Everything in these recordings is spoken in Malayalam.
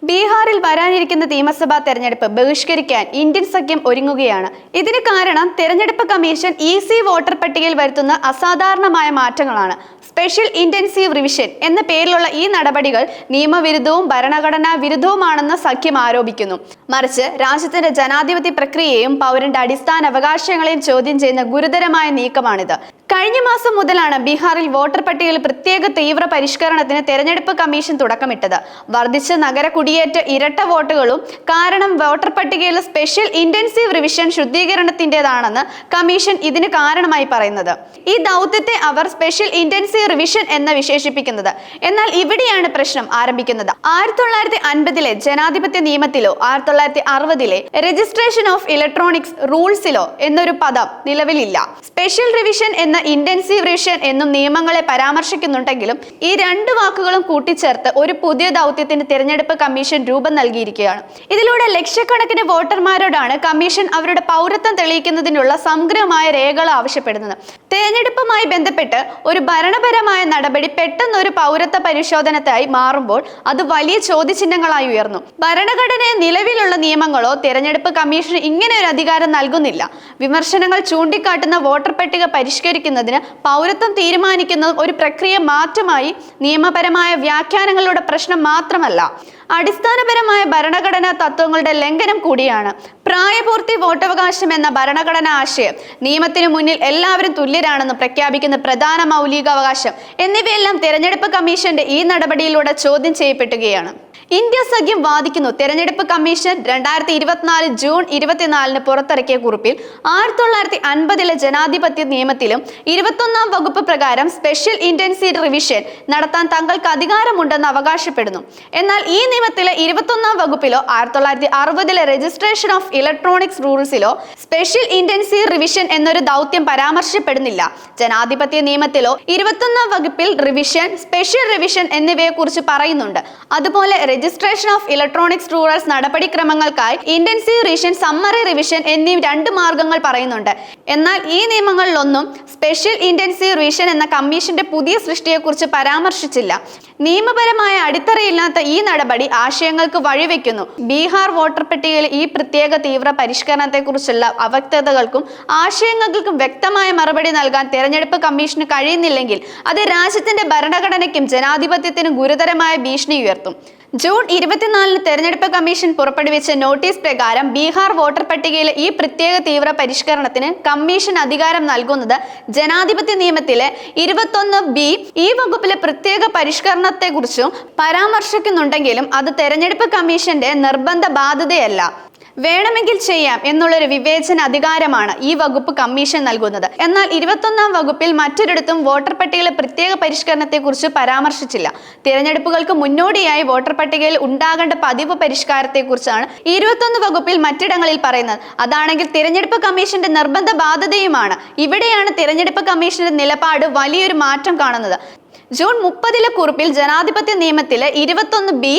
ബീഹാറിൽ വരാനിരിക്കുന്ന നിയമസഭാ തെരഞ്ഞെടുപ്പ് ബഹിഷ്കരിക്കാൻ ഇന്ത്യൻ സഖ്യം ഒരുങ്ങുകയാണ്. ഇതിന് കാരണം തെരഞ്ഞെടുപ്പ് കമ്മീഷൻ ഈസി വോട്ടർ പട്ടികയിൽ വരുത്തുന്ന അസാധാരണമായ മാറ്റങ്ങളാണ്. സ്പെഷ്യൽ ഇന്റൻസീവ് റിവിഷൻ എന്ന പേരിലുള്ള ഈ നടപടികൾ നിയമവിരുദ്ധവും ഭരണഘടനാ വിരുദ്ധവുമാണെന്ന് സഖ്യം ആരോപിക്കുന്നു. മറിച്ച് രാജ്യത്തിന്റെ ജനാധിപത്യ പ്രക്രിയയെയും പൗരന്റെ അടിസ്ഥാന അവകാശങ്ങളെയും ചോദ്യം ചെയ്യുന്ന ഗുരുതരമായ നീക്കമാണിത്. കഴിഞ്ഞ മാസം മുതലാണ് ബീഹാറിൽ വോട്ടർ പട്ടികയിൽ പ്രത്യേക തീവ്ര പരിഷ്കരണത്തിന് തെരഞ്ഞെടുപ്പ് കമ്മീഷൻ തുടക്കമിട്ടത്. വർദ്ധിച്ച നഗര കുടിയേറ്റ ഇരട്ട വോട്ടുകളും കാരണം വോട്ടർ പട്ടികയിലെ സ്പെഷ്യൽ ഇന്റൻസീവ് റിവിഷൻ ശുദ്ധീകരണത്തിൻ്റെതാണെന്ന് കമ്മീഷൻ ഇതിന് കാരണമായി പറയുന്നത്. ഈ ദൗത്യത്തെ അവർ സ്പെഷ്യൽ ഇന്റൻസീവ് റിവിഷൻ എന്ന് വിശേഷിപ്പിക്കുന്നത്. എന്നാൽ ഇവിടെയാണ് പ്രശ്നം ആരംഭിക്കുന്നത്. 1950 ജനാധിപത്യ നിയമത്തിലോ 1960 രജിസ്ട്രേഷൻ ഓഫ് ഇലക്ട്രോണിക്സ് റൂൾസിലോ എന്നൊരു പദം നിലവിലില്ല. സ്പെഷ്യൽ റിവിഷൻ എന്ന ഇന്റൻസീവ് റിവിഷൻ എന്നും നിയമങ്ങളെ പരാമർശിക്കുന്നുണ്ടെങ്കിലും ഈ രണ്ട് വാക്കുകളും കൂട്ടിച്ചേർത്ത് ഒരു പുതിയ ദൗത്യത്തിന് തിരഞ്ഞെടുപ്പ് കമ്മീഷൻ രൂപം നൽകിയിരിക്കുകയാണ്. ഇതിലൂടെ ലക്ഷക്കണക്കിന് വോട്ടർമാരോടാണ് കമ്മീഷൻ അവരുടെ പൗരത്വം തെളിയിക്കുന്നതിനുള്ള സമഗ്രമായ രേഖകൾ ആവശ്യപ്പെടുന്നത്. തെരഞ്ഞെടുപ്പുമായി ബന്ധപ്പെട്ട് ഒരു ഭരണപരമായ നടപടി പെട്ടെന്ന് ഒരു പൗരത്വ പരിശോധനയായി മാറുമ്പോൾ അത് വലിയ ചോദ്യചിഹ്നങ്ങളായി ഉയർന്നു. ഭരണഘടനയെ നിലവിലുള്ള നിയമങ്ങളോ തെരഞ്ഞെടുപ്പ് കമ്മീഷന് ഇങ്ങനെ ഒരു അധികാരം നൽകുന്നില്ല. വിമർശനങ്ങൾ ചൂണ്ടിക്കാട്ടുന്ന വോട്ടർ പട്ടിക പരിഷ്കരിക്കുന്നതിന് പൗരത്വം തീരുമാനിക്കുന്നതും ഒരു പ്രക്രിയ മാറ്റമായി നിയമപരമായ വ്യാഖ്യാനങ്ങളുടെ പ്രശ്നം മാത്രമല്ല, അടിസ്ഥാനപരമായ ഭരണഘടനാ തത്വങ്ങളുടെ ലംഘനം കൂടിയാണ്. പ്രായപൂർത്തി വോട്ടവകാശം എന്ന ഭരണഘടനാ ആശയം, നിയമത്തിനു മുന്നിൽ എല്ലാവരും തുല്യരാണെന്ന് പ്രഖ്യാപിക്കുന്ന പ്രധാന മൗലികാവകാശം എന്നിവയെല്ലാം തെരഞ്ഞെടുപ്പ് കമ്മീഷന്റെ ഈ നടപടിയിലൂടെ ചോദ്യം ചെയ്യപ്പെടുകയാണ്. ഇന്ത്യ സഖ്യം വാദിക്കുന്നു, തെരഞ്ഞെടുപ്പ് കമ്മീഷൻ 2024 ജൂൺ 24 പുറത്തിറക്കിയ കുറിപ്പിൽ 1950 ജനാധിപത്യ നിയമത്തിലും 21-ാം വകുപ്പ് പ്രകാരം സ്പെഷ്യൽ ഇന്റൻസീവ് റിവിഷൻ നടത്താൻ തങ്ങൾക്ക് അധികാരമുണ്ടെന്ന് അവകാശപ്പെടുന്നു. എന്നാൽ ഈ നിയമത്തിലെ 21-ാം വകുപ്പിലോ 1960 രജിസ്ട്രേഷൻ ഓഫ് ഇലക്ട്രോണിക്സ് റൂൾസിലോ സ്പെഷ്യൽ ഇന്റൻസീവ് റിവിഷൻ എന്നൊരു ദൗത്യം പരാമർശപ്പെടുന്നില്ല. ജനാധിപത്യ നിയമത്തിലോ 21-ാം വകുപ്പിൽ റിവിഷൻ, സ്പെഷ്യൽ റിവിഷൻ എന്നിവയെ കുറിച്ച് പറയുന്നുണ്ട്. അതുപോലെ രജിസ്ട്രേഷൻ ഓഫ് ഇലക്ട്രോണിക്സ് റൂൾസ് നടപടിക്രമങ്ങൾക്കായി ഇന്റൻസീവ് റിവിഷൻ, സമ്മറി റിവിഷൻ എന്നീ രണ്ട് മാർഗങ്ങൾ പറയുന്നുണ്ട്. എന്നാൽ ഈ നിയമങ്ങളിലൊന്നും സ്പെഷ്യൽ ഇന്റൻസീവ് റിവിഷൻ എന്ന കമ്മീഷന്റെ പുതിയ സൃഷ്ടിയെക്കുറിച്ച് പരാമർശിച്ചില്ല. നിയമപരമായ അടിത്തറയില്ലാത്ത ഈ നടപടി ആശയങ്ങൾക്ക് വഴിവെക്കുന്നു. ബീഹാർ വോട്ടർ പട്ടികയിലെ ഈ പ്രത്യേക തീവ്ര പരിഷ്കരണത്തെക്കുറിച്ചുള്ള അവ്യക്തതകൾക്കും ആശയങ്ങൾക്കും വ്യക്തമായ മറുപടി നൽകാൻ തെരഞ്ഞെടുപ്പ് കമ്മീഷന് കഴിയുന്നില്ലെങ്കിൽ അത് രാജ്യത്തിന്റെ ഭരണഘടനയ്ക്കും ജനാധിപത്യത്തിനും ഗുരുതരമായ ഭീഷണി ഉയർത്തും. ജൂൺ 24 തെരഞ്ഞെടുപ്പ് കമ്മീഷൻ പുറപ്പെടുവിച്ച നോട്ടീസ് പ്രകാരം ബീഹാർ വോട്ടർ പട്ടികയിലെ ഈ പ്രത്യേക തീവ്ര പരിഷ്കരണത്തിന് കമ്മീഷൻ അധികാരം നൽകുന്നത് ജനാധിപത്യ നിയമത്തിലെ 21B ഈ വകുപ്പിലെ പ്രത്യേക പരിഷ്കരണത്തെക്കുറിച്ചും പരാമർശിക്കുന്നുണ്ടെങ്കിലും അത് തെരഞ്ഞെടുപ്പ് കമ്മീഷന്റെ നിർബന്ധ ബാധ്യതയല്ല. വേണമെങ്കിൽ ചെയ്യാം എന്നുള്ളൊരു വിവേചന അധികാരമാണ് ഈ വകുപ്പ് കമ്മീഷൻ നൽകുന്നത്. എന്നാൽ 21-ാം വകുപ്പിൽ മറ്റൊരിടത്തും വോട്ടർ പട്ടികയിലെ പ്രത്യേക പരിഷ്കരണത്തെക്കുറിച്ച് പരാമർശിച്ചില്ല. തിരഞ്ഞെടുപ്പുകൾക്ക് മുന്നോടിയായി വോട്ടർ പട്ടികയിൽ ഉണ്ടാകേണ്ട പതിവ് പരിഷ്കാരത്തെക്കുറിച്ചാണ് 21 വകുപ്പിൽ മറ്റിടങ്ങളിൽ പറയുന്നത്. അതാണെങ്കിൽ തിരഞ്ഞെടുപ്പ് കമ്മീഷന്റെ നിർബന്ധ ബാധ്യതയുമാണ്. ഇവിടെയാണ് തിരഞ്ഞെടുപ്പ് കമ്മീഷന്റെ നിലപാട് വലിയൊരു മാറ്റം കാണുന്നത്. ജൂൺ 30 കുറിപ്പിൽ ജനാധിപത്യ നിയമത്തിലെ 21B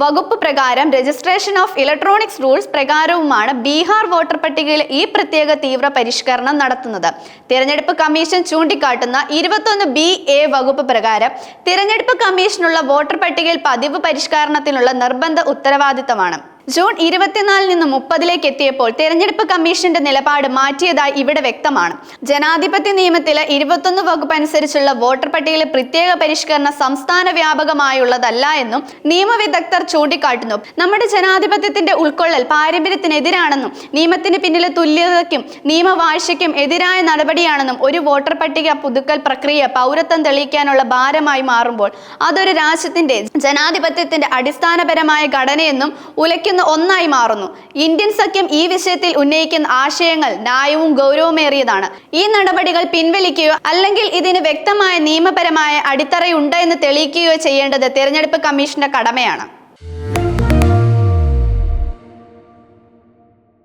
വകുപ്പ് പ്രകാരം രജിസ്ട്രേഷൻ ഓഫ് ഇലക്ട്രോണിക്സ് റൂൾസ് പ്രകാരവുമാണ് ബീഹാർ വോട്ടർ പട്ടികയിലെ ഈ പ്രത്യേക തീവ്ര പരിഷ്കരണം നടത്തുന്നത്. തിരഞ്ഞെടുപ്പ് കമ്മീഷൻ ചൂണ്ടിക്കാട്ടുന്ന 21B വകുപ്പ് പ്രകാരം തിരഞ്ഞെടുപ്പ് കമ്മീഷനുള്ള വോട്ടർ പട്ടികയിൽ പതിവ് പരിഷ്കരണത്തിനുള്ള നിർബന്ധ ഉത്തരവാദിത്തമാണ്. ജൂൺ 24 നിന്ന് 30 എത്തിയപ്പോൾ തെരഞ്ഞെടുപ്പ് കമ്മീഷന്റെ നിലപാട് മാറ്റിയതായി ഇവിടെ വ്യക്തമാണ്. ജനാധിപത്യ നിയമത്തിലെ 21 വകുപ്പ് അനുസരിച്ചുള്ള വോട്ടർ പട്ടികയിലെ പ്രത്യേക പരിഷ്കരണം സംസ്ഥാന വ്യാപകമായുള്ളതല്ല എന്നും നിയമവിദഗ്ധർ ചൂണ്ടിക്കാട്ടുന്നു. നമ്മുടെ ജനാധിപത്യത്തിന്റെ ഉൾക്കൊള്ളൽ പാരമ്പര്യത്തിനെതിരാണെന്നും നിയമത്തിന് പിന്നിലെ തുല്യതയ്ക്കും നിയമവാഴ്ചയ്ക്കും എതിരായ നടപടിയാണെന്നും ഒരു വോട്ടർ പട്ടിക പുതുക്കൽ പ്രക്രിയ പൗരത്വം തെളിയിക്കാനുള്ള ഭാരമായി മാറുമ്പോൾ അതൊരു രാജ്യത്തിന്റെ ജനാധിപത്യത്തിന്റെ അടിസ്ഥാനപരമായ ഘടനയെന്നും ഉലയ്ക്കുന്ന ഒന്നായി മാറുന്നു. ഇന്ത്യൻ സഖ്യം ഈ വിഷയത്തിൽ ഉന്നയിക്കുന്ന ആശയങ്ങൾ ന്യായവും ഗൗരവമേറിയതാണ്. ഈ നടപടികൾ പിൻവലിക്കുകയോ അല്ലെങ്കിൽ ഇതിന് വ്യക്തമായ നിയമപരമായ അടിത്തറയുണ്ട് എന്ന് തെളിയിക്കുകയോ ചെയ്യേണ്ടത് തെരഞ്ഞെടുപ്പ് കമ്മീഷന്റെ കടമയാണ്.